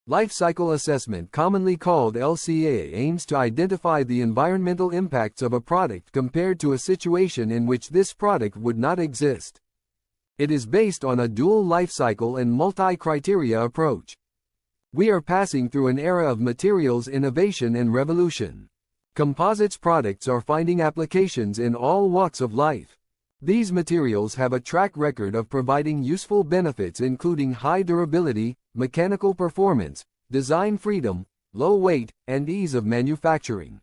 Life cycle assessment, commonly called LCA, aims to identify the environmental impacts of a product compared to a situation in which this product would not exist. It is based on a dual life cycle and multi-criteria approach. We are passing through an era of materials innovation and revolution. Composites products are finding applications in all walks of life. These materials have a track record of providing useful benefits including high durability, mechanical performance, design freedom, low weight, and ease of manufacturing.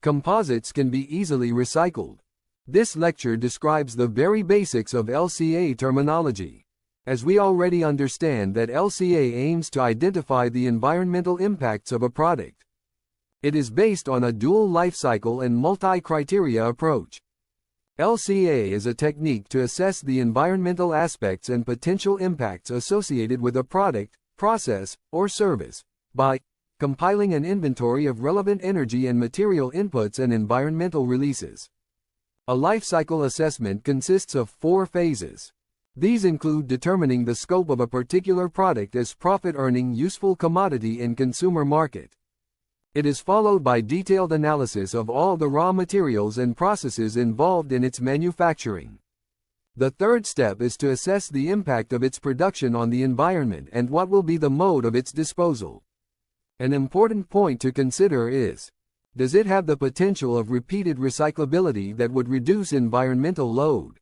Composites can be easily recycled. This lecture describes the very basics of LCA terminology. As we already understand that LCA aims to identify the environmental impacts of a product. It is based on a dual life cycle and multi-criteria approach. LCA is a technique to assess the environmental aspects and potential impacts associated with a product, process, or service, by compiling an inventory of relevant energy and material inputs and environmental releases. A life cycle assessment consists of 4 phases. These include determining the scope of a particular product as profit-earning useful commodity in consumer market. It is followed by detailed analysis of all the raw materials and processes involved in its manufacturing. The third step is to assess the impact of its production on the environment and what will be the mode of its disposal. An important point to consider is, does it have the potential of repeated recyclability that would reduce environmental load?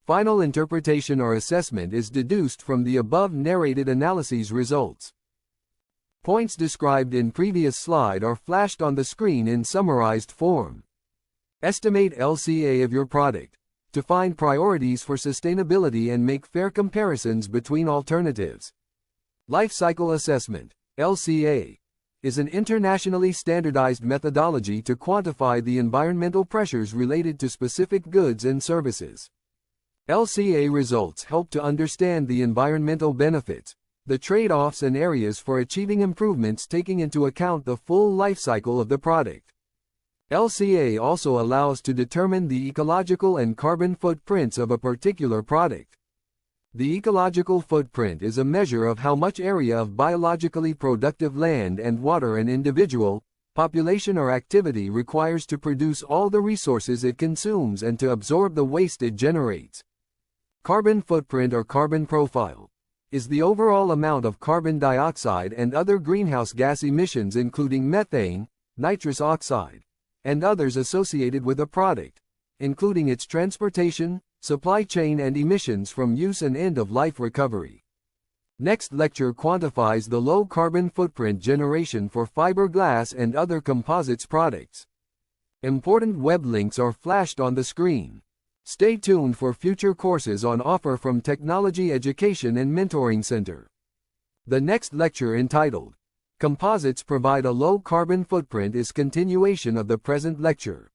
Final interpretation or assessment is deduced from the above narrated analyses results. Points described in previous slide are flashed on the screen in summarized form. Estimate LCA of your product to find priorities for sustainability and make fair comparisons between alternatives. Life cycle assessment, LCA, is an internationally standardized methodology to quantify the environmental pressures related to specific goods and services. LCA results help to understand the environmental benefits, the trade-offs and areas for achieving improvements taking into account the full life cycle of the product. LCA also allows to determine the ecological and carbon footprints of a particular product. The ecological footprint is a measure of how much area of biologically productive land and water an individual, population or activity requires to produce all the resources it consumes and to absorb the waste it generates. Carbon footprint or carbon profile is the overall amount of carbon dioxide and other greenhouse gas emissions including methane, nitrous oxide, and others associated with a product, including its transportation, supply chain and emissions from use and end-of-life recovery. Next lecture quantifies the low carbon footprint generation for fiberglass and other composites products. Important web links are flashed on the screen. Stay tuned for future courses on offer from Technology Education and Mentoring Center. The next lecture entitled, Composites Provide a Low Carbon Footprint is continuation of the present lecture.